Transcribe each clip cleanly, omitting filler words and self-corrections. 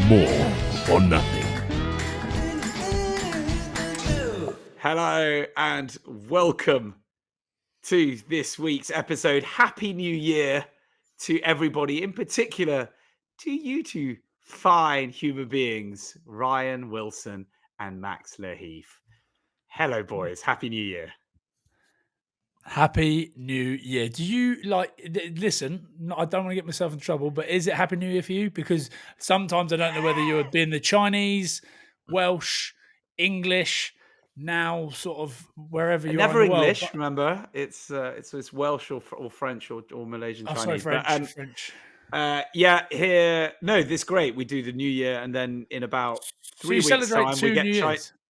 more or nothing. Hello and welcome to this week's episode. Happy New Year to everybody, in particular to you two fine human beings, Ryan Wilson and Max Leheath. Hello, boys. Happy New Year. Happy New Year. Do you listen? I don't want to get myself in trouble, but is it Happy New Year for you? Because sometimes I don't know whether you're being the Chinese, Welsh, English, now sort of wherever you Never are in the English, world. remember? It's Welsh or French or Malaysian Chinese. Sorry, French. French. Here. No, this is great. We do the New Year, and then in about 3 weeks' time,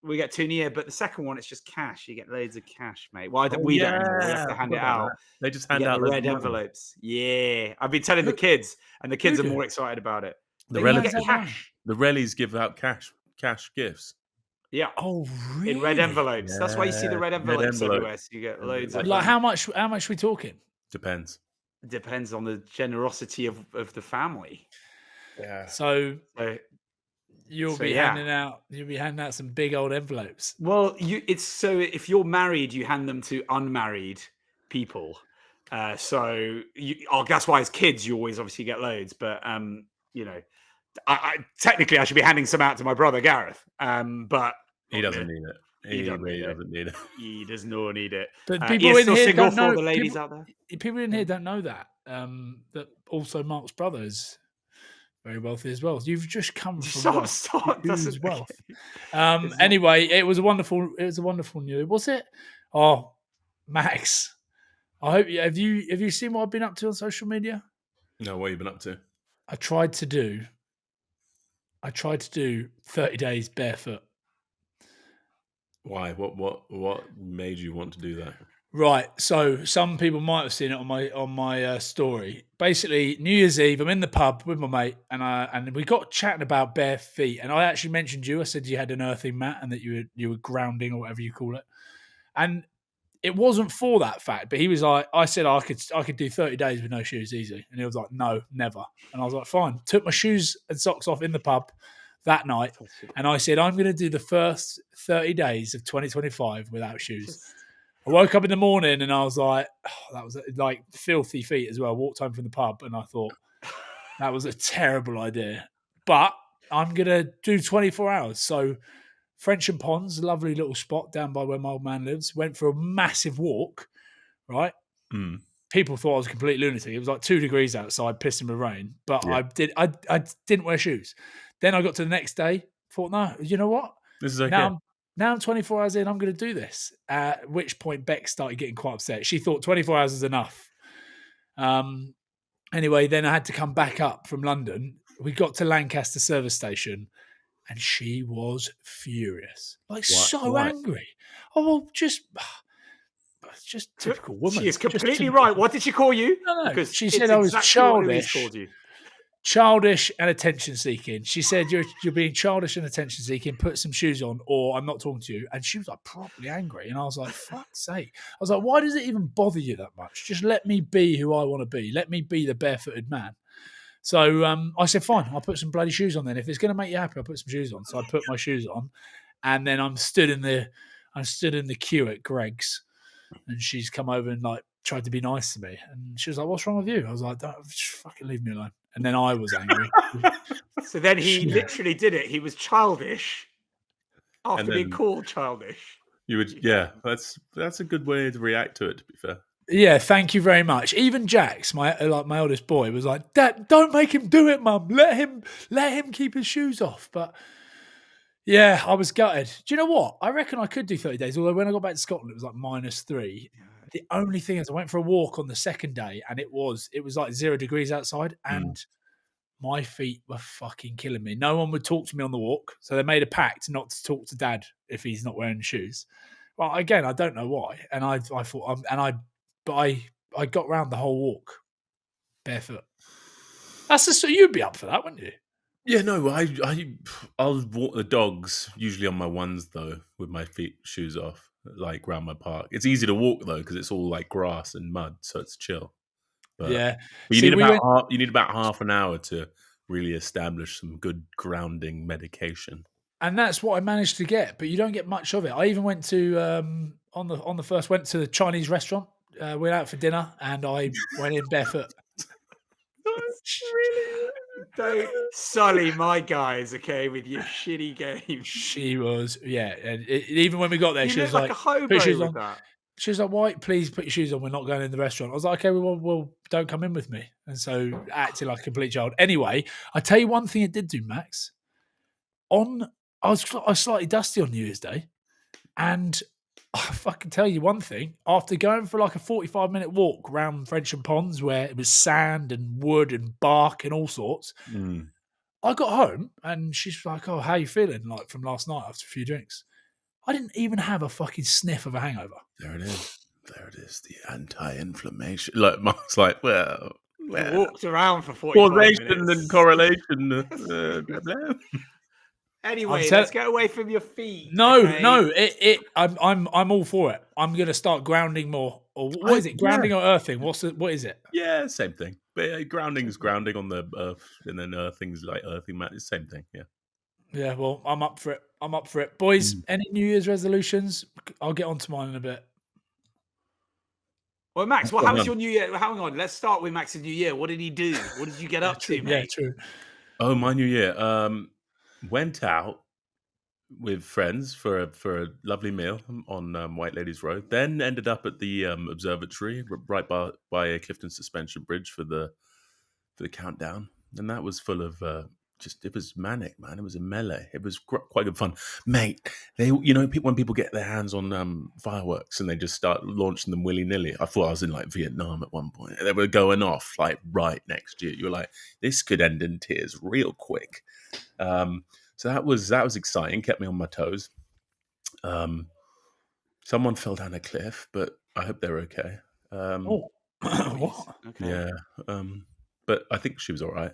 we get 2 New Year. But the second one, it's just cash. You get loads of cash, mate. Well, we don't anymore. We have to hand it out. They just hand out the red envelopes. Yeah, I've been telling the kids, and the kids are more excited about it. The Rellies give out cash gifts. Yeah. Oh, really? In red envelopes. Yeah. That's why you see the red envelopes everywhere. So you get loads of. Like how much are we talking? Depends. Depends on the generosity of the family. Yeah. So you'll be handing out some big old envelopes. Well, if you're married, you hand them to unmarried people. That's why as kids you always obviously get loads. But I technically I should be handing some out to my brother Gareth. But he doesn't need it. He doesn't need it. He does not need it. But people in here don't know. The ladies out there. People in here don't know that. That also Mark's brother is very wealthy as well. You've just come from wealth. Anyway, it was a wonderful New Year. Was it? Oh, Max, I hope have you seen what I've been up to on social media? No, what have you been up to? I tried to do 30 days barefoot. Why? What made you want to do that? Right. So some people might have seen it on my story. Basically, New Year's Eve, I'm in the pub with my mate, and we got chatting about bare feet. And I actually mentioned you. I said you had an earthing mat and that you were grounding or whatever you call it. And it wasn't for that fact, but he was like, I said I could do 30 days with no shoes easy, and he was like, no, never. And I was like, fine. Took my shoes and socks off in the pub that night, and I said, I'm going to do the first 30 days of 2025 without shoes. I woke up in the morning and I was like, that was like filthy feet as well. Walked home from the pub and I thought that was a terrible idea. But I'm going to do 24 hours. So French and Ponds, a lovely little spot down by where my old man lives, went for a massive walk, right? Mm. People thought I was a complete lunatic. It was like 2 degrees outside, pissing with rain. But yeah. I didn't wear shoes. Then I got to the next day, thought, no, you know what? This is okay. Now I'm 24 hours in, I'm going to do this. At which point Beck started getting quite upset. She thought 24 hours is enough. Anyway, then I had to come back up from London. We got to Lancaster service station and she was furious. Angry. Oh, just typical woman. She is completely right. What did she call you? No. Because she said I was childish. Childish and attention-seeking. She said, you're being childish and attention-seeking, put some shoes on or I'm not talking to you. And she was like properly angry. And I was like, fuck's sake. I was like, why does it even bother you that much? Just let me be who I want to be. Let me be the barefooted man. So I said, fine, I'll put some bloody shoes on then. If it's going to make you happy, I'll put some shoes on. So I put my shoes on. And then I'm stood in the queue at Greg's. And she's come over and like tried to be nice to me. And she was like, what's wrong with you? I was like, just fucking leave me alone. And then I was angry. So then he literally did it. He was childish after being called childish. You would, yeah. That's a good way to react to it. To be fair. Yeah, thank you very much. Even Jax, my oldest boy, was like, "Dad, don't make him do it, Mum. Let him keep his shoes off." But yeah, I was gutted. Do you know what? I reckon I could do 30 days. Although when I got back to Scotland, it was like -3. The only thing is I went for a walk on the second day and it was like 0 degrees outside and my feet were fucking killing me. No one would talk to me on the walk. So they made a pact not to talk to Dad if he's not wearing shoes. Well, again, I don't know why. And I thought, I got round the whole walk barefoot. So you'd be up for that, wouldn't you? Yeah, no, I'll walk the dogs, usually on my ones though, with my shoes off, like around my park. It's easy to walk though because it's all like grass and mud, so it's chill. But, yeah, but you need about half an hour to really establish some good grounding medication. And that's what I managed to get, but you don't get much of it. I even went to on the first went to the Chinese restaurant. Went out for dinner, and I went in barefoot. Don't sully my guys, okay, with your shitty games. She was, and even when we got there, You she look was like like, a hobo "Put your shoes with on." that. She was like, "Why? Please put your shoes on. We're not going in the restaurant." I was like, "Okay, well, don't come in with me." And so acting like a complete child. Anyway, I tell you one thing it did do, Max. I was slightly dusty on New Year's Day, and I fucking tell you one thing. After going for like a 45-minute walk around Frensham Ponds, where it was sand and wood and bark and all sorts, I got home and she's like, "Oh, how you feeling?" Like from last night after a few drinks. I didn't even have a fucking sniff of a hangover. There it is. There it is. The anti-inflammation. Like Mark's like, well, Walked around for 45 causation minutes. and correlation. Blah, blah. Anyway, let's get away from your feet. No, okay? no, I'm all for it. I'm gonna start grounding more. Or what is it? Grounding or earthing? What is it? Yeah, same thing. But grounding's grounding on the earth, and then earthing's like earthing. Man, it's the same thing. Yeah. Yeah, well, I'm up for it. Boys, any New Year's resolutions? I'll get onto mine in a bit. Well, Max, how was your New Year? Hang on, let's start with Max's New Year. What did he do? What did you get up to, mate? Yeah, true. Oh, my New Year. Went out with friends for a lovely meal on White Ladies Road. Then ended up at the observatory right by Clifton Suspension Bridge for the countdown, and that was full of it was manic, man. It was a melee. It was quite good fun, mate. When people get their hands on fireworks and they just start launching them willy nilly. I thought I was in like Vietnam at one point. They were going off like right next to you. You were like, this could end in tears real quick. So that was exciting. Kept me on my toes. Someone fell down a cliff, but I hope they're okay. What? Okay. Yeah. But I think she was all right.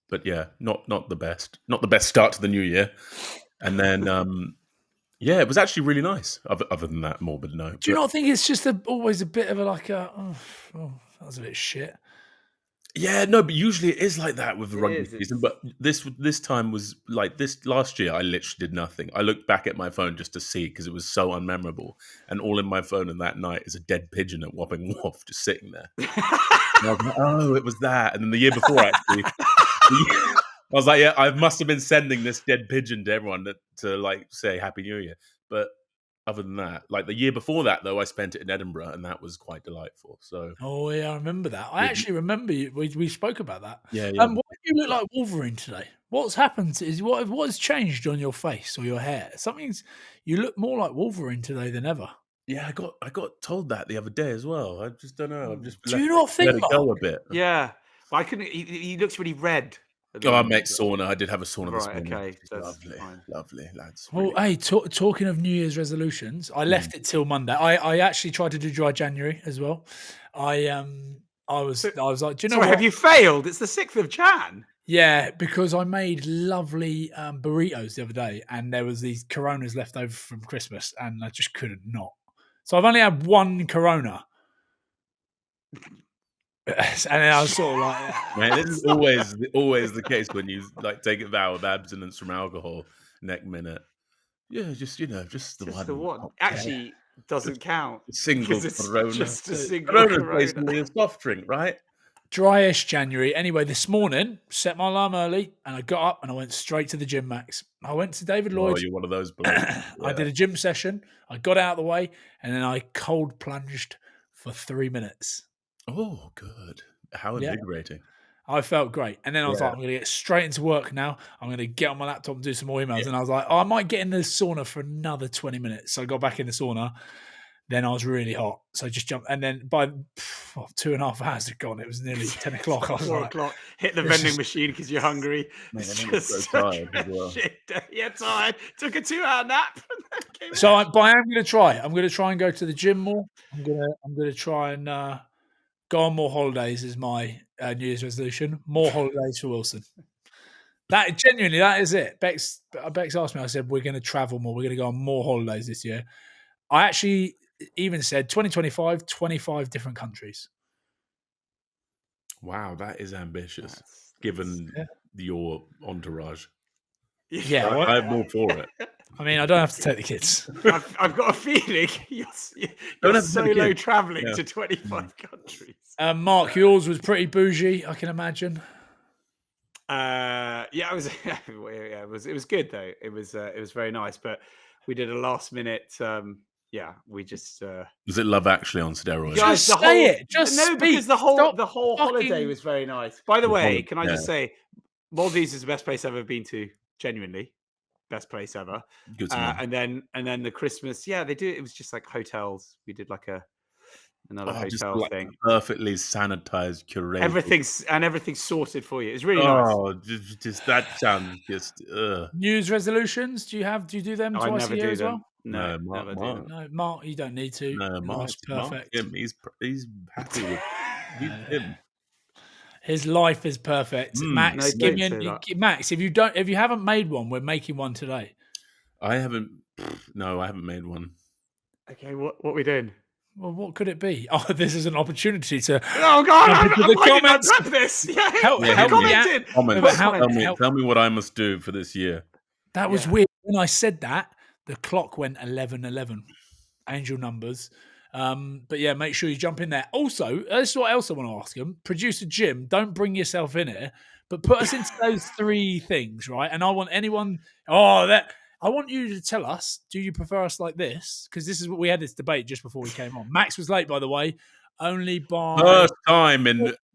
But yeah, not the best. Not the best start to the new year. And then it was actually really nice. Other than that, morbid note. Do you not think it's just always a bit of that was a bit shit? Yeah, no, but usually it is like that with the rugby season. But this time was like this. Last year, I literally did nothing. I looked back at my phone just to see because it was so unmemorable. And all in my phone in that night is a dead pigeon at Wapping Wharf just sitting there. And I was like, oh, it was that. And then the year before, actually, I was like, yeah, I must have been sending this dead pigeon to everyone to like say Happy New Year. But other than that, like the year before that, though, I spent it in Edinburgh, and that was quite delightful. So, oh yeah, I remember that. I actually remember you. We spoke about that. Yeah. Why do you look like Wolverine today? What's happened? What has changed on your face or your hair? You look more like Wolverine today than ever. Yeah, I got told that the other day as well. I just don't know. Do you not think let it go a bit? Yeah, but I couldn't. He looks really red. Oh, I make sauna. I did have a sauna this Right, morning. okay, that's Lovely, fine. lovely, lads. Well, hey, talking of New Year's resolutions, I left it till Monday. I actually tried to do dry January as well. I was like, do you know what? Have you failed? It's the 6th of Jan. Yeah, because I made lovely burritos the other day, and there was these Coronas left over from Christmas, and I just couldn't not. So I've only had one Corona. And then I was sort of like, man, this is always the case when you like take a vow of abstinence from alcohol. Next minute, yeah, just the one. Actually, doesn't count. Single Corona. Just a single Corona's Corona. basically a soft drink, right? dryish January. Anyway, this morning, set my alarm early, and I got up and I went straight to the gym, Max. I went to David Lloyd. Oh, you're one of those blokes. Yeah. I did a gym session. I got out of the way, and then I cold plunged for 3 minutes. Oh, good. How invigorating. I felt great. And then I was like, I'm going to get straight into work now. I'm going to get on my laptop and do some more emails. And I was like, I might get in the sauna for another 20 minutes. So I got back in the sauna. Then I was really hot. So I just jumped. And then by 2.5 hours had gone. It was nearly 10 o'clock. I was 4 like, o'clock. Hit the vending machine because you're hungry. Man, I'm so tired as well. Yeah, tired. Took a 2-hour nap. So I am going to try. I'm going to try and go to the gym more. I'm going to try and go on more holidays is my New Year's resolution. More holidays for Wilson. That genuinely, that is it. Bex asked me. I said we're going to travel more. We're going to go on more holidays this year. I actually even said 2025, 25 different countries. Wow, that is ambitious, That's given Yeah. your entourage. Yeah, well, I'm all for it. I mean, I don't have to take the kids. I've got a feeling you're Don't have to take the solo kids. traveling Yeah. to 25 countries. Mark, yours was pretty bougie, I can imagine. Yeah, it was. Yeah, it was good though. It was very nice. But we did a last minute. Yeah, we just. Was it Love Actually on steroids? Guys, Just the say whole it. Just no, because speak. Stop the whole holiday fucking- was very nice. By the way, can I Yeah. just say, Maldives is the best place I've ever been to. Genuinely, best place ever. Good to know. And then the Christmas, yeah, they do. It was just like hotels. We did like another Just hotel like thing. perfectly sanitized, curated. Everything's sorted for you. It's really nice. Oh, just that sounds just. New Year's resolutions. Do you do them I twice never a year do as them. well? No, Mark, never do Mark, them. No, Mark, you don't need to. no, Your life's Mark, perfect. he's happy with him. His life is perfect. Max, No, give don't me say that. Max. If you haven't made one, we're making one today. I haven't. No, I haven't made one. Okay, what are we doing? Well, what could it be? Oh, this is an opportunity to. Oh God! Jump into the Why didn't I comments. prep this? Yeah, Help- Yeah, help me out. commented. Comment. No, but how- Tell me what I must do for this year. That was Yeah. weird. When I said that, the clock went 11:11. Angel numbers. But yeah, make sure you jump in there. Also, this is what else I want to ask him. Producer Jim, don't bring yourself in here, but put us into those three things, right? And I want anyone. I want you to tell us, do you prefer us like this? Because this is what we had this debate just before we came on. Max was late, by the way, only by First time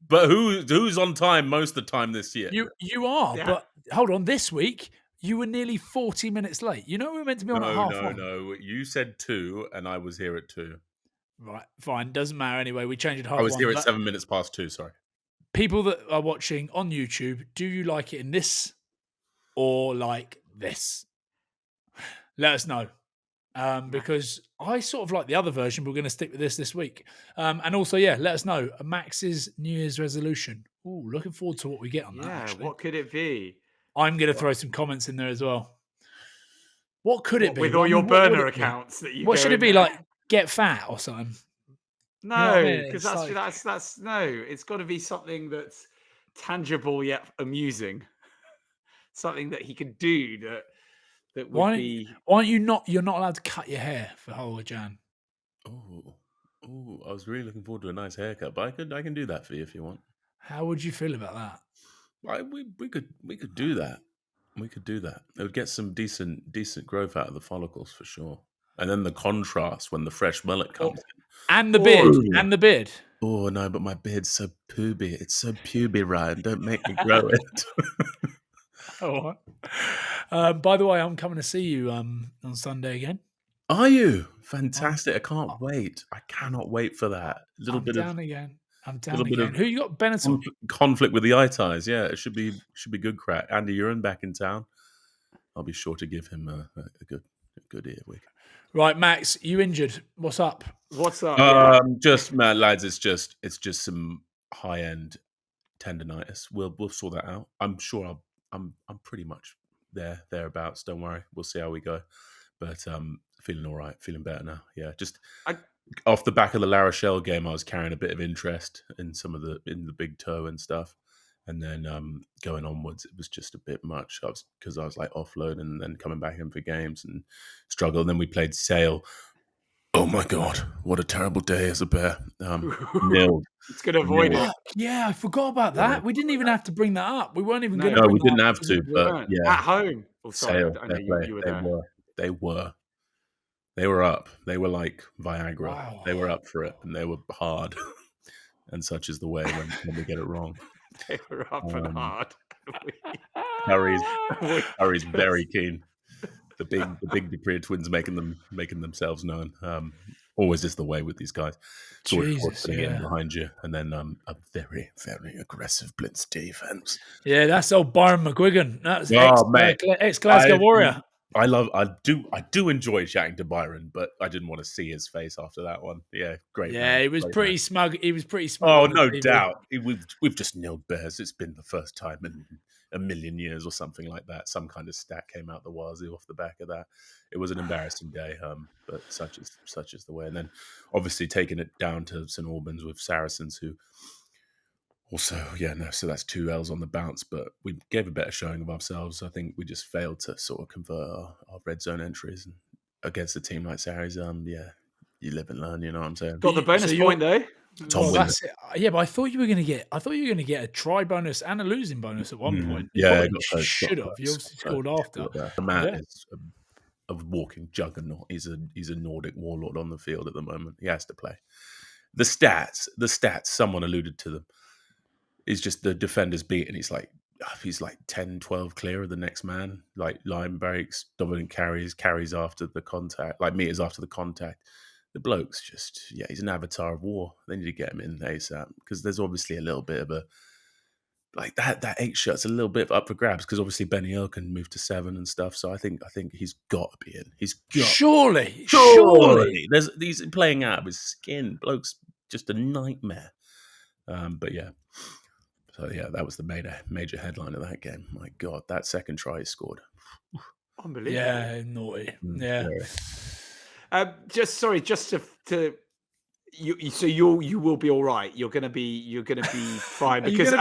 but who's on time most of the time this year? you are, Yeah. but hold on, this week you were nearly 40 minutes late. You know we were meant to be on at half one. No. You said 2, and I was here at 2. Right, fine, doesn't matter anyway. We changed it half I was one. here at But 7 minutes past 2. Sorry. people that are watching on YouTube, do you like it in this or like this? Let us know. Because I sort of like the other version. We're going to stick with this week. And also, yeah, let us know. Max's New Year's resolution. Ooh, looking forward to what we get on that. Yeah, Actually, what could it be? I'm going to throw some comments in there as well. What could it be? With all your What would burner it be? accounts that you What go should it in be there? like? Get fat or something? No, know what I mean? because It's like- that's no. It's got to be something that's tangible yet amusing. Something that he could do that would be. Why aren't you not? You're not allowed to cut your hair for whole of Jan. Oh, I was really looking forward to a nice haircut, but I can do that for you if you want. How would you feel about that? We could do that. We could do that. It would get some decent growth out of the follicles for sure. And then the contrast when the fresh mullet comes in. And the beard. Oh. And the beard. Oh no, but my beard's so pooby. It's so puby, Ryan. Don't make me grow it. Oh. By the way, I'm coming to see you on Sunday again. Are you? Fantastic. I can't wait. I cannot wait for that. I'm down again. little bit Who you got? Benetton. conflict with the eye ties. Yeah, it should be good crack. Andy Uren back in town. I'll be sure to give him a good earwig. Right, Max, you injured. What's up? What's up? Yeah. Just man, lads, it's just some high end tendonitis. We'll sort that out. I'm sure I'm pretty much thereabouts. Don't worry. We'll see how we go. But feeling all right, feeling better now. Yeah, just off the back of the La Rochelle game, I was carrying a bit of interest in in the big toe and stuff. And then going onwards, it was just a bit much. Because I was like offloading and then coming back in for games and struggled. And then we played Sale. Oh my God, what a terrible day as a bear. Nil. It's going to avoid it. Yeah, I forgot about that. We didn't even have to bring that up. We weren't even going to. No, we didn't have to. But At yeah, home. Oh, sorry. Sale. I know you were there. They were up. They were like Viagra. Wow. They were up for it, and they were hard. And such is the way when we get it wrong. They were up and hard. Harry's very keen. The big Dupree twins making themselves known. Always is the way with these guys. It's always putting it in behind you, and then a very, very aggressive blitz defense. Yeah, that's old Byron McGuigan. That's ex Glasgow Warrior. I do enjoy chatting to Byron, but I didn't want to see his face after that one. Yeah, great. Yeah, man, he was great pretty man. smug. He was pretty smug. Oh, on the no TV. doubt. We've just nilled Bears. It's been the first time in a million years or something like that. Some kind of stat came out the wazoo off the back of that. It was an embarrassing day, but such is the way. And then obviously taking it down to St Albans with Saracens, who Also, so that's 2 L's on the bounce, but we gave a better showing of ourselves. I think we just failed to sort of convert our red zone entries. And against a team like Saracens, you live and learn, you know what I'm saying? Got the bonus point though. Tom Well, Willis. that's it. Yeah, but I thought you were going to get. I thought you were going to get a try bonus and a losing bonus at one point. You Yeah, probably got close. should have. You obviously scored after. The man Yeah. is a walking juggernaut. He's a Nordic warlord on the field at the moment. He has to play. The stats. Someone alluded to them. Is just the defender's beaten. He's like 10, 12 clear of the next man. Like line breaks, dominant carries after the contact, like meters after the contact. The bloke's just, he's an avatar of war. They need to get him in ASAP because there's obviously a little bit of a, like that 8 shirt's a little bit up for grabs because obviously Benny Earl can move to 7 and stuff. So I think he's got to be in. He's got Surely. There's he's playing out of his skin. Bloke's just a nightmare. But yeah. So yeah, that was the major headline of that game. My God, that second try he scored. Unbelievable. Yeah, naughty. Yeah. Just to you will be all right. You're gonna be fine because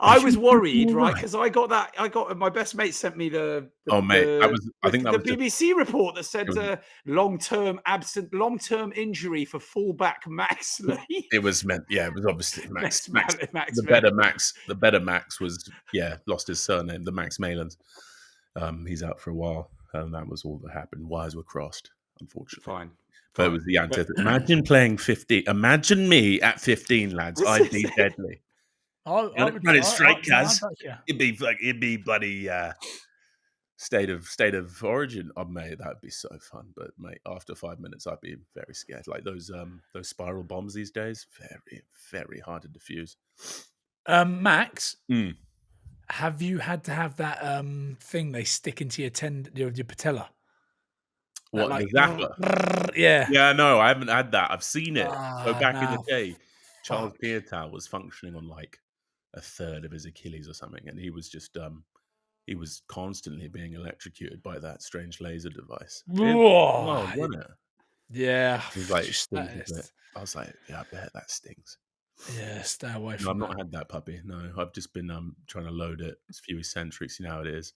I was worried, right? Because I got my best mate sent me the BBC report that said long-term injury for fullback Max Lee. It was obviously Max. The better Max was lost his surname, the Max Maylands. He's out for a while, and that was all that happened. Wires were crossed, unfortunately. Fine. But it was the antithesis. Imagine playing 15. Imagine me at 15, lads. I'd be deadly. I would run it straight, Kaz. It'd be bloody state of origin. Oh, mate, that'd be so fun. But mate, after 5 minutes, I'd be very scared. Like those spiral bombs these days, very, very hard to defuse. Max, have you had to have that thing they stick into your patella? What, the zapper? Yeah, no, I haven't had that. I've seen it. So back in the day, Charles Piatow was functioning on like a third of his Achilles or something, and he was just he was constantly being electrocuted by that strange laser device. Wasn't it? Yeah. He was like, it stings a bit. I was like, I bet that stings. Yeah, stay away from I've not had that puppy. No, I've just been trying to load it. It's a few eccentrics, you know how it is.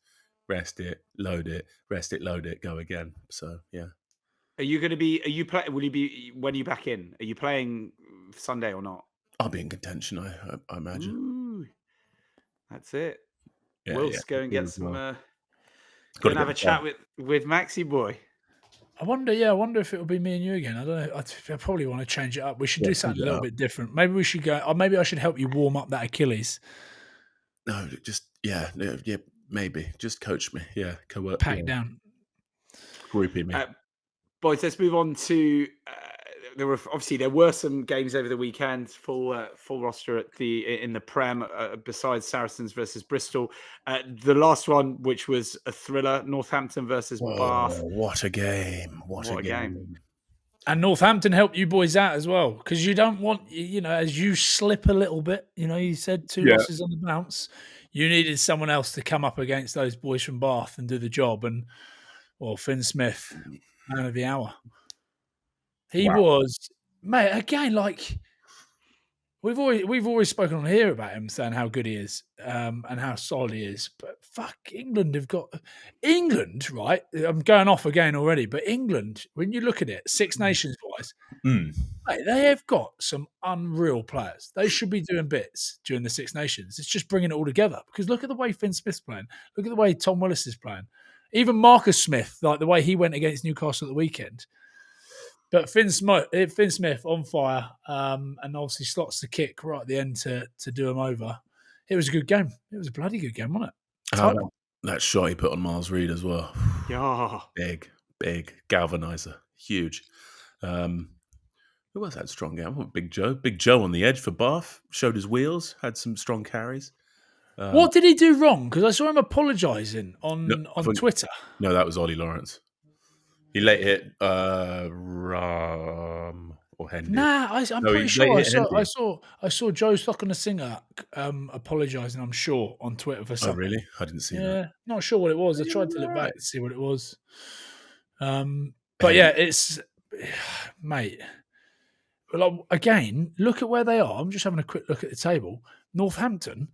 Rest it, load it, rest it, load it, go again. So yeah. Will you be when are you back in? Are you playing Sunday or not? I'll be in contention, I imagine. Ooh, that's it. We'll go and get some go and have a chat with Maxie boy. I wonder if it will be me and you again. I don't know. I probably want to change it up. We should do something a little bit different. Maybe we should go, or maybe I should help you warm up that Achilles. No, just maybe just coach me. Yeah, pack down, groupie me. Boys, let's move on to. There were some games over the weekend, full roster in the Prem, besides Saracens versus Bristol. The last one, which was a thriller, Northampton versus Bath. What a game! What a game! And Northampton helped you boys out as well, because you don't want, as you slip a little bit. You said 2 losses on the bounce. You needed someone else to come up against those boys from Bath and do the job. And Finn Smith, man of the hour. He was, mate. Again, like we've always spoken on here about him, saying how good he is and how solid he is. But fuck, England have got right. I'm going off again already, but England, when you look at it, Six Nations wise, mate, they have got some unreal players. They should be doing bits during the Six Nations. It's just bringing it all together. Because look at the way Finn Smith's playing. Look at the way Tom Willis is playing. Even Marcus Smith, like the way he went against Newcastle at the weekend. But Finn Smith on fire, and obviously slots the kick right at the end to do him over. It was a good game. It was a bloody good game, wasn't it? That shot he put on Miles Reed as well. Yeah, big galvanizer, huge. Who else had a strong game? Big Joe on the edge for Bath, showed his wheels, had some strong carries. What did he do wrong? Because I saw him apologising on Twitter. No, that was Ollie Lawrence. He late hit or Hendy. Nah, I'm pretty sure I saw Joe Stockton-Singer apologising, I'm sure, on Twitter for something. Oh, really? I didn't see that. Yeah, not sure what it was. I tried to look back to see what it was. But yeah, it's mate. like, again, look at where they are. I'm just having a quick look at the table. Northampton,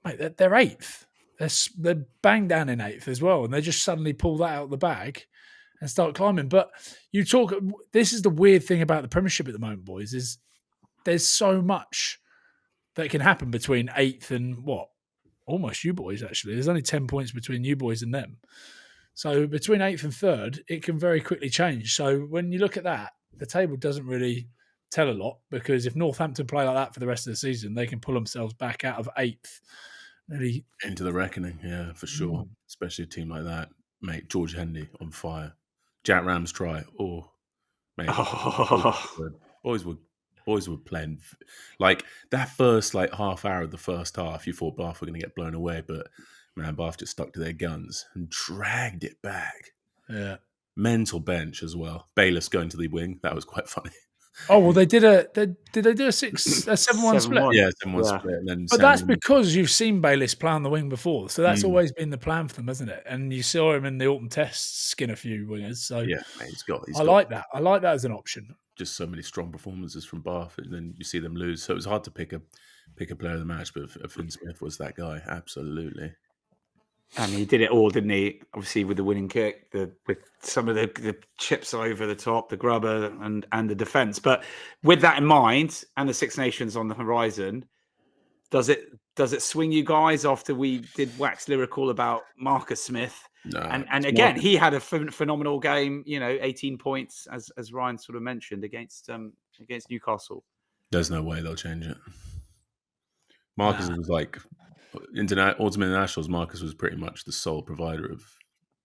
mate, they're eighth. They're bang down in eighth as well, and they just suddenly pull that out of the bag and start climbing. But you talk. This is the weird thing about the Premiership at the moment, boys. Is there's so much that can happen between eighth and almost you boys. Actually, there's only 10 points between you boys and them. So between eighth and third, it can very quickly change. So when you look at that, the table doesn't really tell a lot, because if Northampton play like that for the rest of the season, they can pull themselves back out of eighth. Really into the reckoning, yeah, for sure. Especially a team like that, mate. George Hendy on fire. Jack Ram's try. Oh, mate. Boys were playing like that first half hour of the first half. You thought Bath were going to get blown away, but man, Bath just stuck to their guns and dragged it back. Yeah. Mental bench as well. Bayless going to the wing. That was quite funny. Oh well, did they do a 7-1 split? Yeah, 7-1 split. And then but that's because you've seen Bayless play on the wing before, so that's always been the plan for them, hasn't it? And you saw him in the autumn tests skin a few wingers. So yeah, mate, I like that. I like that as an option. Just so many strong performances from Bath, and then you see them lose. So it was hard to pick a player of the match, but Finn Smith was that guy, absolutely. And he did it all, didn't he? Obviously, with the winning kick, with some of the chips over the top, the grubber, and the defence. But with that in mind, and the Six Nations on the horizon, does it swing you guys after we did wax lyrical about Marcus Smith? No, and again, he had a phenomenal game. 18 points, as Ryan sort of mentioned, against Newcastle. There's no way they'll change it. Marcus was like autumn internationals. Marcus was pretty much the sole provider of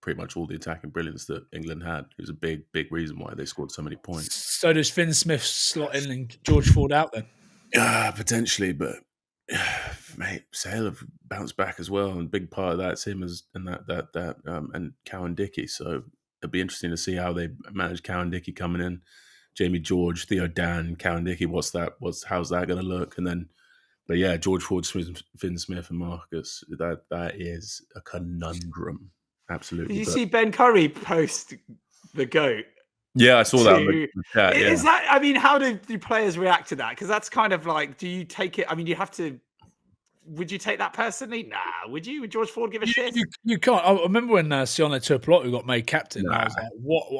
pretty much all the attacking brilliance that England had. It was a big reason why they scored so many points. So does Finn Smith slot in and George Ford out then? Potentially, but mate, Sale have bounced back as well, and a big part of that's him and Cowan Dickey. So it'll be interesting to see how they manage Cowan Dickey coming in. Jamie George, Theo Dan, Cowan Dickey. How's that going to look? And then. But yeah, George Ford, Finn Smith, and Marcus, that is a conundrum. Absolutely. Did you see Ben Curry post the GOAT? Yeah, I saw that. In the chat, is that? I mean, how do players react to that? Because that's kind of like, do you take it? I mean, you have to. Would you take that personally? Nah. Would you? Would George Ford give a shit? You can't. I remember when Sione Turplotu got made captain. Nah. I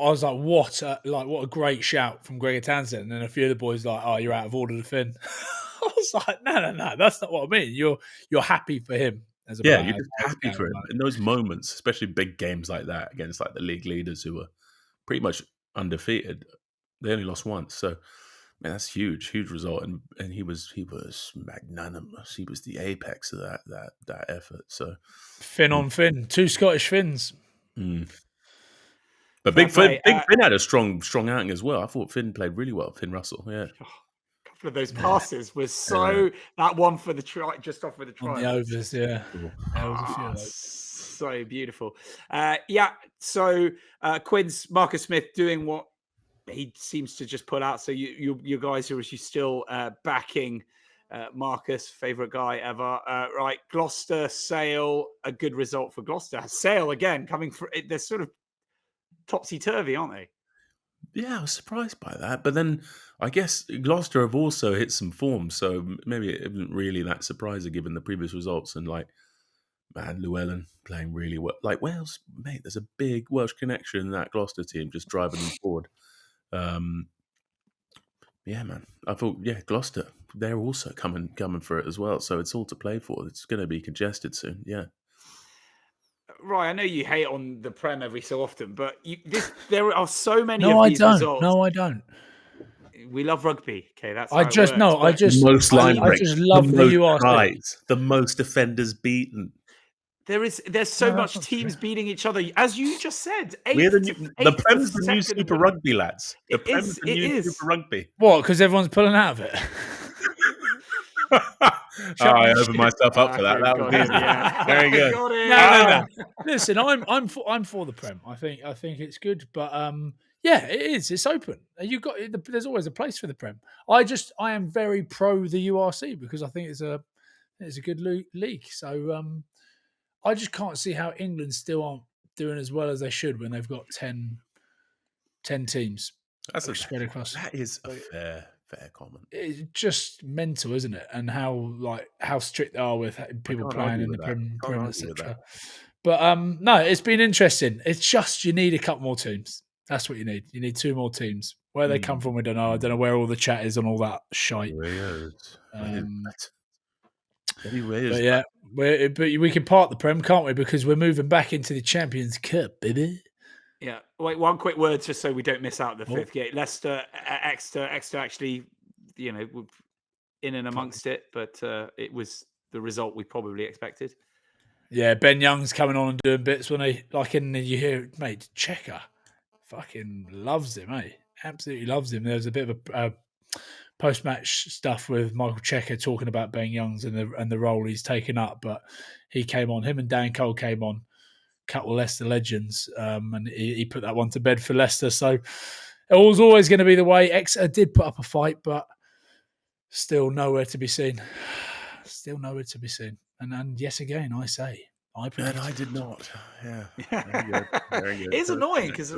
was like, what a great shout from Gregor Townsend. And then a few of the boys like, oh, you're out of order to Finn. I was like, no, that's not what I mean. You're happy for him as a player. You're just happy for him in those moments, especially big games like that against like the league leaders who were pretty much undefeated. They only lost once, so man, that's huge result. And he was magnanimous. He was the apex of that effort. So Finn on Finn, 2 Scottish Finns. But Big Finn had a strong outing as well. I thought Finn played really well. Finn Russell, yeah. Of those passes was so that one for the try, just off with the try. On the overs, yeah. There was a few of those. So beautiful. So Quinn's Marcus Smith doing what he seems to just put out. So you guys are still backing Marcus, favourite guy ever. Right, Gloucester, Sale, a good result for Gloucester. Sale again coming for it. They're sort of topsy-turvy, aren't they? Yeah, I was surprised by that. But then I guess Gloucester have also hit some form, so maybe it isn't really that surprising given the previous results. And Llewellyn playing really well. Like Wales, mate, there's a big Welsh connection in that Gloucester team just driving them forward. Yeah, man. I thought, Gloucester, they're also coming for it as well. So it's all to play for. It's going to be congested soon. Yeah. Right, I know you hate on the Prem every so often, but there are so many of these results. No, I don't. We love rugby. Okay, that's I just love the URC. The most defenders beaten. There's so much teams beating each other, as you just said. The Prem's the new Super Rugby, lads. The Prem's the new Super Rugby. What? Because everyone's pulling out of it. I opened myself up for that. That was easy. Very good. No. Listen, I'm for the Prem. I think it's good, but it is. It's open. There's always a place for the Prem. I am very pro the URC because I think it's a good league. So I just can't see how England still aren't doing as well as they should when they've got 10 teams spread across. That is a fair fair comment. It's just mental, isn't it? And how strict they are with people can't playing argue in the with that. Can't Prem, argue with that. etc. But no, it's been interesting. It's just you need a couple more teams. That's what you need. You need 2 more teams. Where they come from, we don't know. I don't know where all the chat is on all that shite. Wales. Um, Bloody Wales. but yeah, but we can part the Prem, can't we? Because we're moving back into the Champions Cup, baby. Yeah. Wait, one quick word just so we don't miss out the Oh. fifth game. Leicester, Exeter actually, were in and amongst it, but it was the result we probably expected. Yeah, Ben Young's coming on and doing bits when he you hear, mate, Checker fucking loves him, eh? Absolutely loves him. There's a bit of a post-match stuff with Michael Checker talking about Ben Youngs and the role he's taken up, but he came on. Him and Dan Cole came on, couple of Leicester legends, and he put that one to bed for Leicester. So it was always going to be the way. Exeter did put up a fight, but still nowhere to be seen. Still nowhere to be seen. And yes, again, I say, I predict. And I did not. Yeah. Very good. Very good. It's annoying because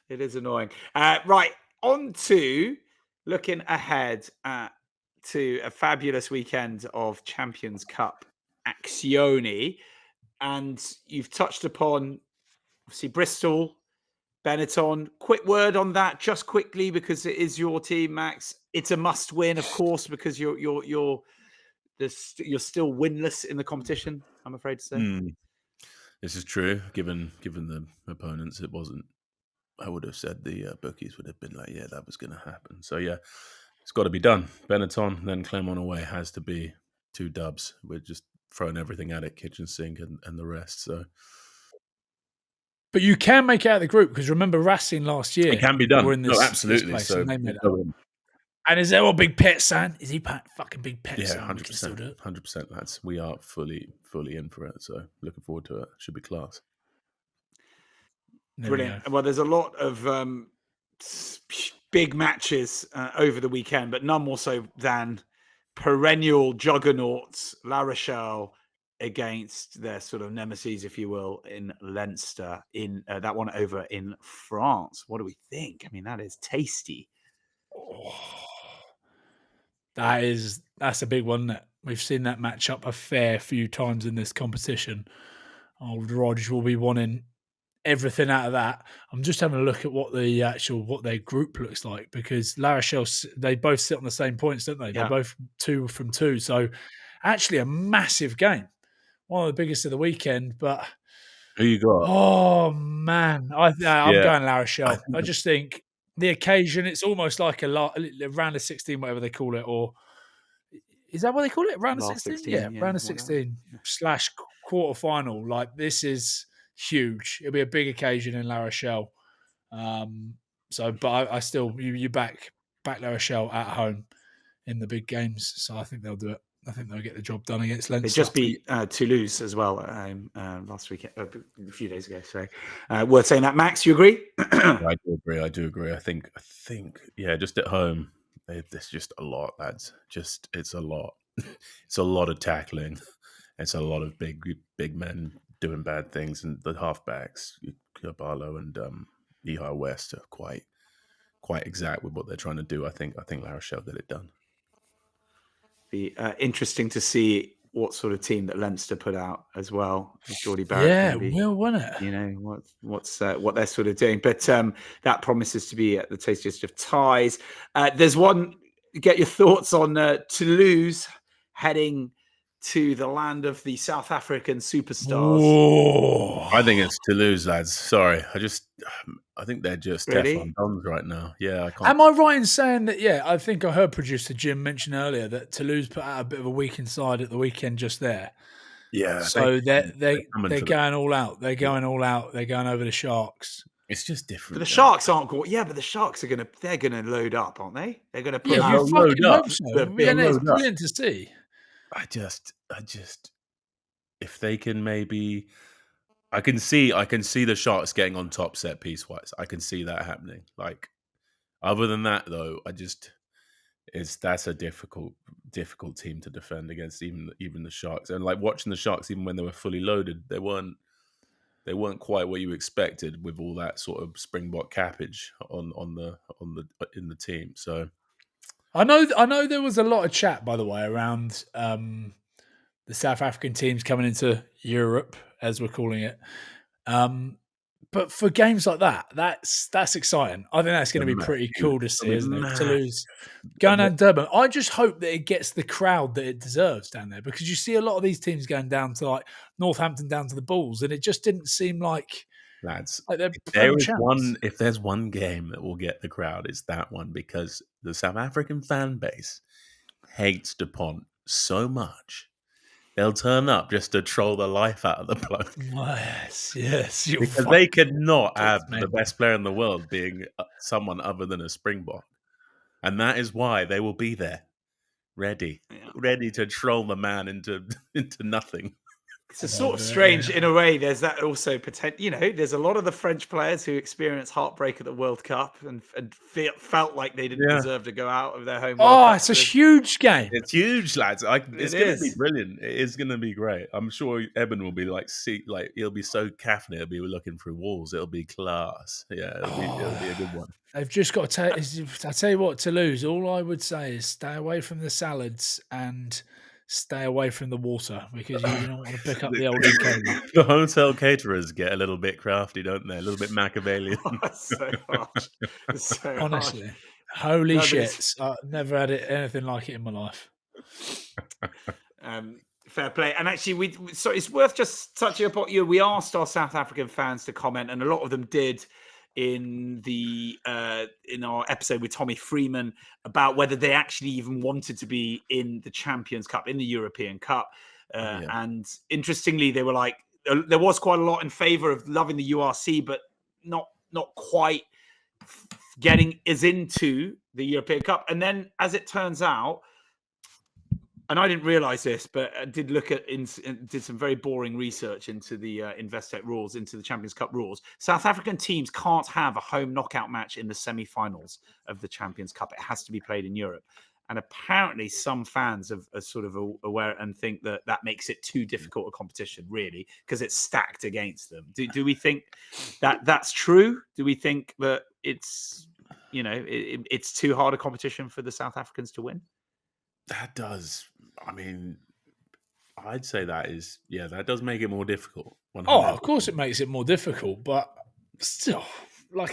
it is annoying. Right, on to looking ahead to a fabulous weekend of Champions Cup Actioni, and you've touched upon obviously Bristol, Benetton. Quick word on that, just quickly, because it is your team, Max. It's a must-win, of course, because you're still winless in the competition, I'm afraid to say. This is true. Given the opponents, it wasn't. I would have said the bookies would have been like, yeah, that was going to happen. So yeah, it's got to be done. Benetton, then Clermont away has to be 2 dubs. We're just throwing everything at it, kitchen sink and the rest. So, but you can make it out of the group because remember Racing last year. It can be done. Were in this, absolutely. This place, So and they made it. And is there a big pet son? Is he fucking big pet son? 100%. 100%, lads. We are fully in for it. So looking forward to it. Should be class. Brilliant. Well, there's a lot of big matches over the weekend, but none more so than perennial juggernauts La Rochelle against their sort of nemesis, if you will, in Leinster, in that one over in France. What do we think? I mean, that is tasty. Oh, that's a big one. That we've seen that match up a fair few times in this competition. Old Rog will be wanting everything out of that. I'm just having a look at what their group looks like because La Rochelle, they both sit on the same points, don't they? Yeah. They're both 2 from 2. So actually a massive game. One of the biggest of the weekend, but who you got? Oh man, I'm going La Rochelle. I just think the occasion, it's almost like a round of 16, whatever they call it, or is that what they call it? Round of 16? Yeah, round of 16 / quarter final. Like this is huge. It'll be a big occasion in La Rochelle. But I still you back La Rochelle at home in the big games. So I think they'll do it. I think they'll get the job done against Leinster. They just beat Toulouse as well last week, a few days ago. So worth saying that. Max, you agree? I do agree. I think, yeah, just at home, there's just a lot, lads. It's a lot. It's a lot of tackling. It's a lot of big men doing bad things, and the halfbacks, Barlow and Lehigh West, are quite exact with what they're trying to do. I think La Rochelle get it done. Be interesting to see what sort of team that Leinster put out as well. Geordie Barrett, won it. You know what they're sort of doing, but that promises to be the tastiest of ties. There's one. Get your thoughts on Toulouse heading to the land of the South African superstars. Oh. I think it's Toulouse, lads. Sorry, I think they're just Really? Teflon Dons right now. Yeah, I can't. Am I right in saying that? Yeah, I think I heard producer Jim mention earlier that Toulouse put out a bit of a weak inside at the weekend just there. Yeah, so they're going all out. They're going all out. They're going over the Sharks. It's just different. But the Sharks aren't good. Yeah, but the Sharks they're gonna load up, aren't they? They're gonna put out. You fucking hope so. And it's brilliant to see. I just, if they can maybe, I can see the Sharks getting on top set piece wise. I can see that happening. Like, other than that, though, that's a difficult team to defend against, even the Sharks. And like watching the Sharks, even when they were fully loaded, they weren't quite what you expected with all that sort of Springbok cappage in the team. So I know there was a lot of chat, by the way, around the South African teams coming into Europe, as we're calling it. But for games like that, that's exciting. I think that's going to be pretty cool to see, isn't it? Toulouse going down Durban. I just hope that it gets the crowd that it deserves down there, because you see a lot of these teams going down to like Northampton, down to the Bulls, and it just didn't seem like Lads, they're if there's one game that will get the crowd, it's that one, because the South African fan base hates Dupont so much. They'll turn up just to troll the life out of the bloke. Yes, because they could not have the best player in the world being someone other than a Springbok. And that is why they will be there, ready to troll the man into nothing. It's a sort of strange, in a way. There's that also potential. There's a lot of the French players who experienced heartbreak at the World Cup and felt like they didn't deserve to go out of their home. Oh, it's a huge game. It's huge, lads. It's going to be brilliant. It is going to be great. I'm sure Eben will be he'll be so caffeinated, he'll be looking through walls. It'll be class. Yeah, it'll be a good one. They've just got to I tell you what, Toulouse, all I would say is stay away from the salads and stay away from the water, because you don't want to pick up the old cable. The hotel caterers get a little bit crafty, don't they? A little bit Machiavellian. So harsh. Honestly, holy shit! I've never had anything like it in my life. Fair play. And actually, so it's worth just touching upon. We asked our South African fans to comment, and a lot of them did in our episode with Tommy Freeman about whether they actually even wanted to be in the Champions Cup, in the European Cup. And interestingly, they were like, there was quite a lot in favor of loving the URC, but not quite getting as into the European Cup. And then, as it turns out, and I didn't realize this, but I did look at did some very boring research into the Investec rules, into the Champions Cup rules. South African teams can't have a home knockout match in the semi-finals of the Champions Cup. It has to be played in Europe. And apparently some fans are sort of aware and think that makes it too difficult a competition, really, because it's stacked against them. Do we think that that's true? Do we think that it's, it's too hard a competition for the South Africans to win? That does. I mean, I'd say that does make it more difficult. 100%. Oh, of course it makes it more difficult, but still,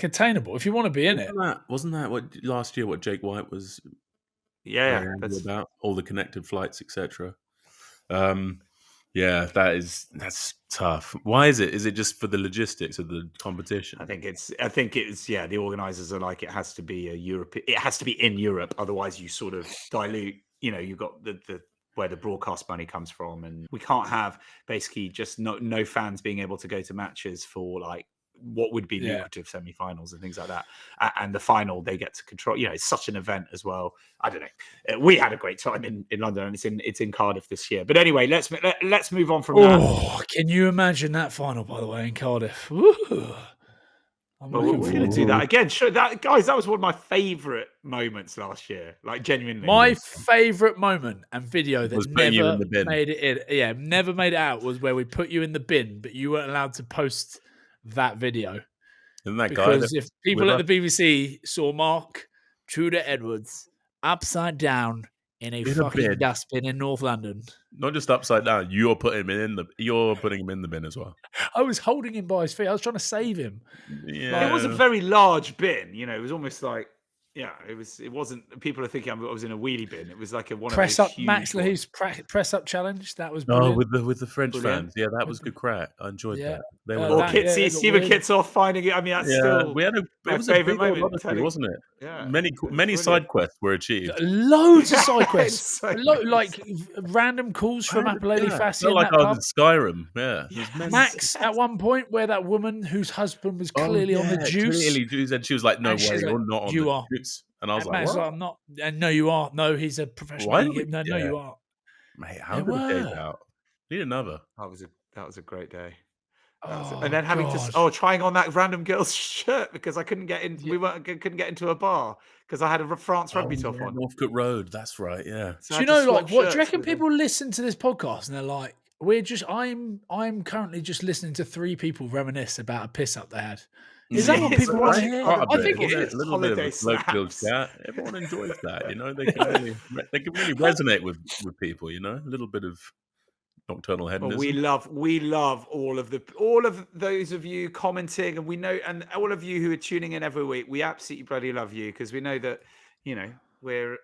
attainable if you want to be in it. Wasn't that what last year? What Jake White was? Yeah, that's about all the connected flights, etc. That's tough. Why is it? Is it just for the logistics of the competition? I think it's the organisers are like, it has to be it has to be in Europe, otherwise you sort of dilute. You've got the where the broadcast money comes from, and we can't have basically just no fans being able to go to matches for like what would be lucrative semi-finals and things like that, and the final they get to control. It's such an event as well. I don't know. We had a great time in London, and it's in Cardiff this year. But anyway, let's move on from that. Can you imagine that final, by the way, in Cardiff? Woo. We're going to do that again. Sure, that was one of my favourite moments last year. Like, genuinely, my favourite moment and video that never made it in. Yeah, never made it out was where we put you in the bin, but you weren't allowed to post that video. Isn't that because if people at the BBC saw Mark Tudor-Edwards upside down in a fucking dustbin in North London. Not just upside down, you're putting him in the bin as well. I was holding him by his feet. I was trying to save him. Yeah. It was a very large bin, it was almost like, it wasn't, people are thinking I was in a wheelie bin. It was like one press of those up, Max Leahy's press up challenge. That was brilliant. With the French fans. Yeah, that was good crack. I enjoyed that. They were Stephen Kitsoff finding it. I mean, that's still we had my favourite moment, wasn't it? Yeah, many side quests were achieved. Loads of side quests, like random calls from Apollonie Fassi. Like I was in Skyrim. Yeah, Max at one point where that woman whose husband was clearly on the juice, and she was like, "No way, you're not on the juice." And I was like, "What?" I'm not. And no, you are. No, he's a professional. No, you are. Mate, how did it go out? Need another. That was a great day. And then having trying on that random girl's shirt because I couldn't get in. Couldn't get into a bar because I had a France rugby top on. Northcote Road. That's right. Yeah. So do you what? Do you reckon people listen to this podcast and they're like, "I'm currently just listening to three people reminisce about a piss up they had." Is that what It's people want to Right? hear? Part of I it, think holiday- it isn't is. A little bit of holiday a colloquial snaps. chat. Everyone enjoys that, you know. They can really resonate with people, you know. A little bit of nocturnal Well, hedonism. we love all of those of you commenting, and we know, and all of you who are tuning in every week. We absolutely bloody love you because we know that we're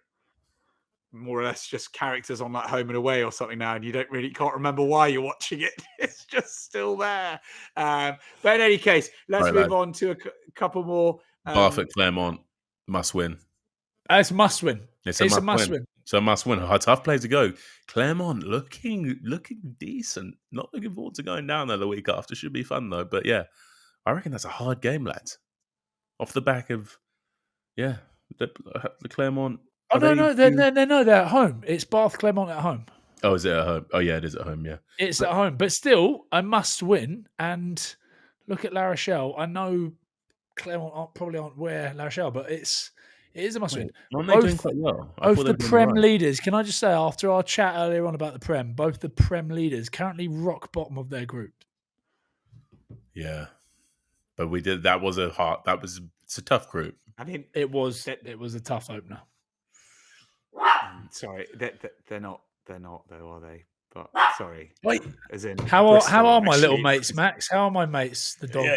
more or less just characters on that Home and Away or something now, and you can't remember why you're watching it. It's just still there. But in any case, let's Right, move lads. on to a couple more. Bath at Clermont must win. It's a must win. It's It's a a must must win. win. So a must win. A tough place to go. Clermont looking decent. Not looking forward to going down there the week after. Should be fun though. But yeah, I reckon that's a hard game, lads. Off the back of the Clermont. Oh, Are no, they they're at home. It's Bath Clermont at home. Oh, is it at home? Oh yeah, it is at home. Yeah, It's but at home, but still a must win. And look at La Rochelle. I know Clermont probably aren't where La Rochelle, but it is a must win. aren't they doing quite well? I thought Both they the were doing Prem right. leaders. Can I just say, after our chat earlier on about the Prem, both the Prem leaders currently rock bottom of their group. Yeah, but we did. That was it's a tough group. I mean, It was a tough opener. sorry, they're not though, are they? But sorry, Wait, as in how Bristol, are my little actually. mates, Max? How are my mates, the dogs? Yeah,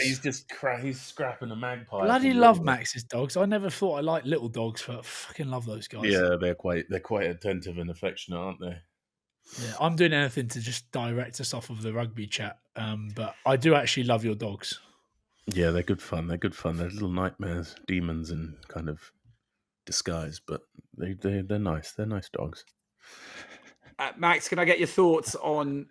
he's scrapping a magpie. Bloody love Max's dogs. I never thought I liked little dogs, but I fucking love those guys. Yeah, they're quite attentive and affectionate, aren't they? Yeah, I'm doing anything to just direct us off of the rugby chat, but I do actually love your dogs. Yeah, they're good fun. They're little nightmares, demons, in kind of disguise, but they're nice. They're nice dogs. Max, can I get your thoughts on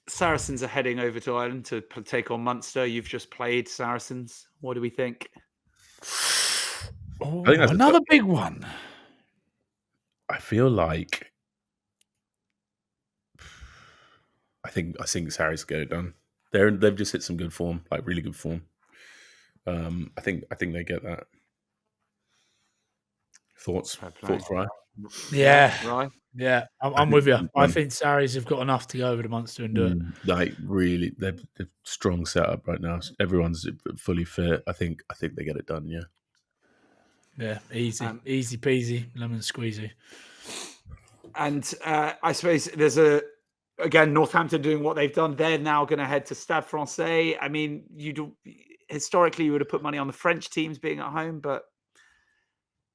Saracens are heading over to Ireland to take on Munster? You've just played Saracens. What do we think? Oh, I think that's another big one. I feel like I think Sarries get it done. They've just hit some good form, like really good form. I think they get that. Thoughts, Ryan? Yeah, Right. yeah, I'm with you. I think Sarries have got enough to go over to Munster and do it. Like really, they're strong setup right now. Everyone's fully fit. I think they get it done. Yeah. Yeah, easy peasy, lemon squeezy. And I suppose there's again, Northampton doing what they've done. They're now going to head to Stade Francais. I mean, historically you would have put money on the French teams being at home, but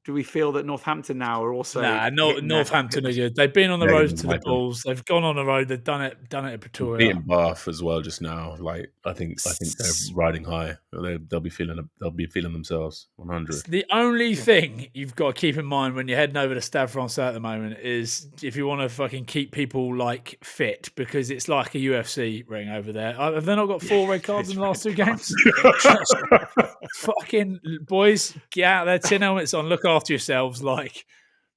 do we feel that Northampton now are also? Northampton are good. They've been on the road to the Bulls. They've gone on the road. They've done it at Pretoria. Beating Bath as well just now. Like I think they're riding high. They'll be feeling themselves 100. The only thing you've got to keep in mind when you're heading over to Stade Francais at the moment is if you want to fucking keep people like fit, because it's like a UFC ring over there. Have they not got 4 red cards in the last 2 games? Fucking boys, get out their tin helmets on. Look after yourselves,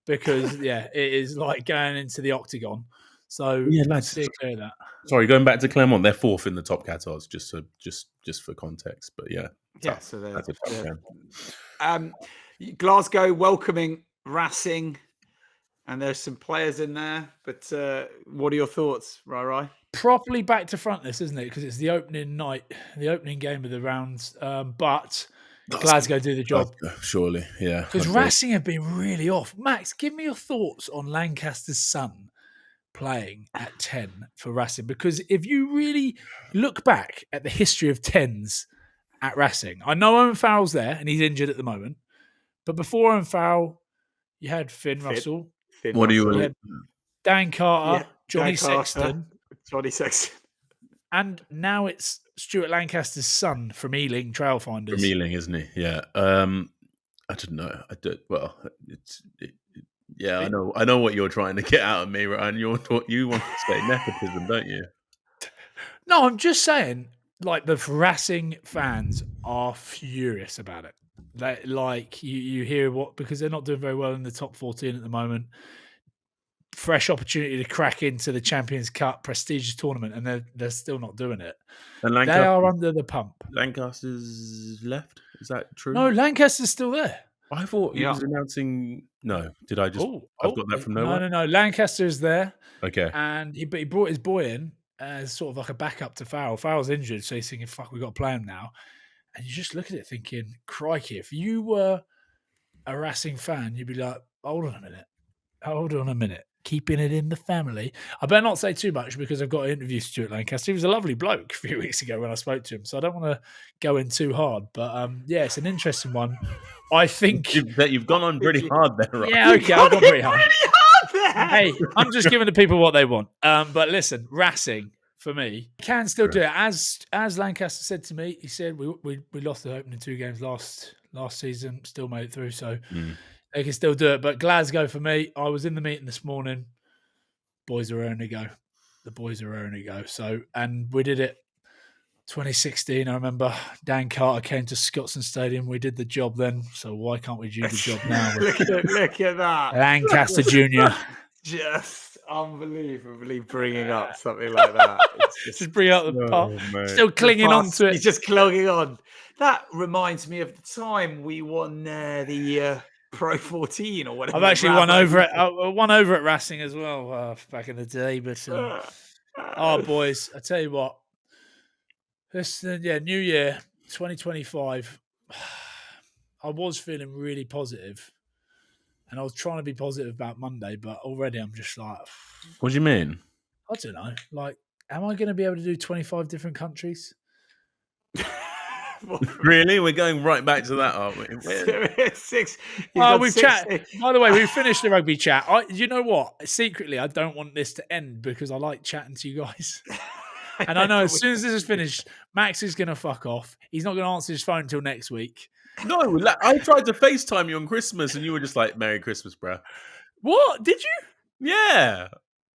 because it is like going into the octagon. So steer clear of that. Sorry, going back to Clermont, they're 4th in the top categories, just for context. But yeah, yeah. So that's a tough game. Glasgow welcoming Racing, and there's some players in there. But what are your thoughts, Rai? Properly back to front this, isn't it? Because it's the opening night, the opening game of the rounds. But Glasgow do the job. Surely, yeah. Because Racing have been really off. Max, give me your thoughts on Lancaster's son playing at 10 for Racing. Because if you really look back at the history of 10s at Racing, I know Owen Farrell's there and he's injured at the moment. But before Owen Farrell, you had Finn Russell. What do you had Dan Carter, Johnny Sexton. And now it's Stuart Lancaster's son from Ealing Trailfinders. From Ealing, isn't he? Yeah. I don't know. I know what you're trying to get out of me, Ryan. You want to say nepotism, don't you? No, I'm just saying, the Racing fans are furious about it. You hear because they're not doing very well in the top 14 at the moment. Fresh opportunity to crack into the Champions Cup prestigious tournament, and they're still not doing it. And they are under the pump. Lancaster's left. Is that true? No, Lancaster's still there. I thought he was announcing. No, did I just? I've got that from nowhere. No. Lancaster is there. Okay, and he brought his boy in as sort of like a backup to Farrell. Farrell's injured, so he's thinking, "Fuck, we got to play him now." And you just look at it thinking, crikey, if you were a Racing fan, you'd be like, hold on a minute. Keeping it in the family. I better not say too much because I've got to interview Stuart Lancaster. He was a lovely bloke a few weeks ago when I spoke to him, so I don't want to go in too hard. But yeah, it's an interesting one. I think You've gone on pretty hard there, right? Yeah, okay, I've gone pretty hard. there. Hey, I'm just giving the people what they want. But listen, Racing for me can still do it. As Lancaster said to me, he said we lost the opening 2 games last season, still made it through, so they can still do it. But Glasgow for me, I was in the meeting this morning. Boys are raring to go. The boys are raring to go. So, and we did it 2016. I remember Dan Carter came to Scotstoun Stadium. We did the job then. So why can't we do the job now? look at that. Lancaster Jr. Just unbelievably bringing up something like that. It's Just bring out the pot. mate. Still clinging on to He's it. just clinging on. That reminds me of the time we won the Pro 14 or whatever. I've actually Bravo. won over at Racing as well back in the day. But boys, I tell you what, this New Year 2025. I was feeling really positive, and I was trying to be positive about Monday, but already I'm just like, What do you mean? I don't know. Like, am I going to be able to do 25 different countries? Really? We're going right back to that, aren't we? Six. We've chatted. By the way, we finished the rugby chat. You know what? Secretly, I don't want this to end because I like chatting to you guys. And I know as soon as this is finished, Max is going to fuck off. He's not going to answer his phone until next week. No, I tried to FaceTime you on Christmas, and you were just like, "Merry Christmas, bro." What? Did you? Yeah.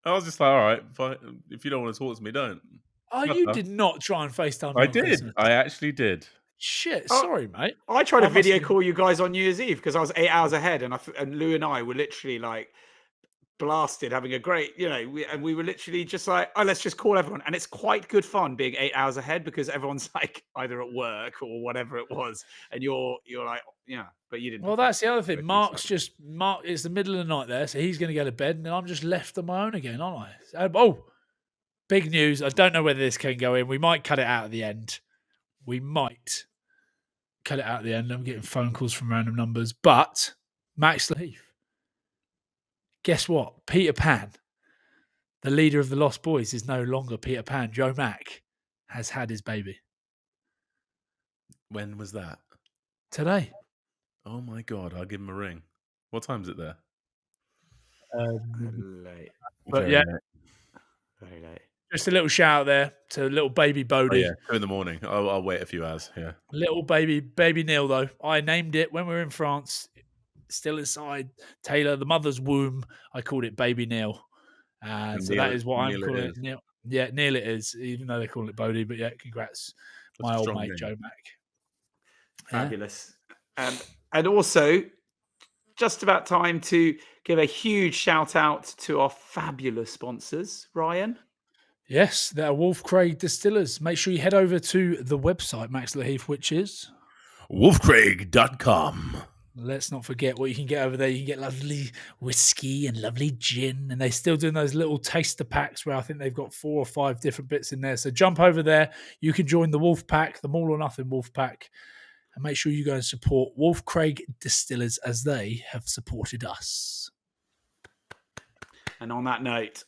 I was just like, all right, fine. If you don't want to talk to me, don't. Oh, you did not try and FaceTime me I on did. Christmas. I actually did. Shit, sorry, mate. I tried to I must video have- call you guys on New Year's Eve because I was 8 hours ahead, and Lou and I were literally like blasted, having a great, we were literally just like, oh, let's just call everyone, and it's quite good fun being 8 hours ahead because everyone's like either at work or whatever it was, and you're like, yeah, but you didn't. Well, that's the other thing. Mark, it's the middle of the night there, so he's going to go to bed, and then I'm just left on my own again, aren't I? Oh, big news. I don't know whether this can go in. We might cut it out at the end. I'm getting phone calls from random numbers. But Max Heath, guess what? Peter Pan, the leader of the Lost Boys, is no longer Peter Pan. Joe Mack has had his baby. When was that? Today. Oh my God, I'll give him a ring. What time is it there? Late. But Very yeah, late. Very late. just a little shout out there to little baby Bodie. Oh, yeah, 2 a.m. I'll wait a few hours. Yeah. Little baby Neil, though. I named it when we were in France, still inside Taylor, the mother's womb. I called it Baby Neil. And so that is what I'm calling it. Neil. Yeah, Neil it is, even though they call it Bodie. But yeah, congrats, my old mate, Joe Mack. Fabulous. And also, just about time to give a huge shout out to our fabulous sponsors, Ryan. Yes, they're Wolf Craig Distillers. Make sure you head over to the website, Max Laheath, which is wolfcraig.com. Let's not forget what you can get over there. You can get lovely whiskey and lovely gin, and they're still doing those little taster packs where I think they've got 4 or 5 different bits in there. So jump over there. You can join the Wolf Pack, the All or Nothing Wolf Pack, and make sure you go and support Wolf Craig Distillers as they have supported us. And on that note,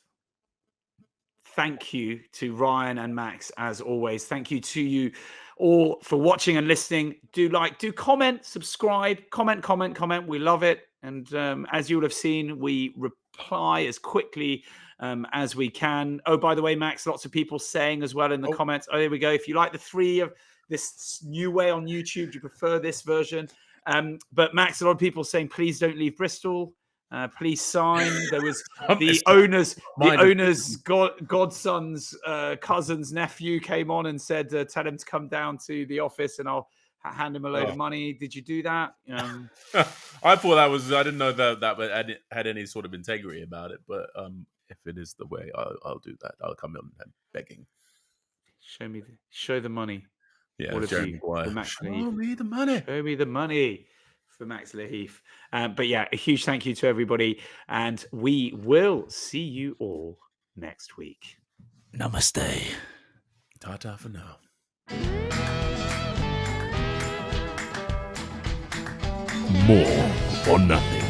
thank you to Ryan and Max, as always. Thank you to you all for watching and listening. Do comment, subscribe, comment. We love it. And as you will have seen, we reply as quickly as we can. Oh, by the way, Max, lots of people saying as well in the comments. Oh, there we go. If you like the 3 of this new way on YouTube, do you prefer this version? But Max, a lot of people saying, please don't leave Bristol. Please sign. There was the owner's godson's cousin's nephew came on and said, tell him to come down to the office and I'll hand him a load of money. Did you do that? I thought that was, I didn't know that had any sort of integrity about it, but if it is the way, I'll do that. I'll come in begging. Show the money. Yeah, All of Jeremy you, Maguire. Show me the money. Show me the money for Max Laheath. But yeah, a huge thank you to everybody. And we will see you all next week. Namaste. Ta-ta for now. more or nothing.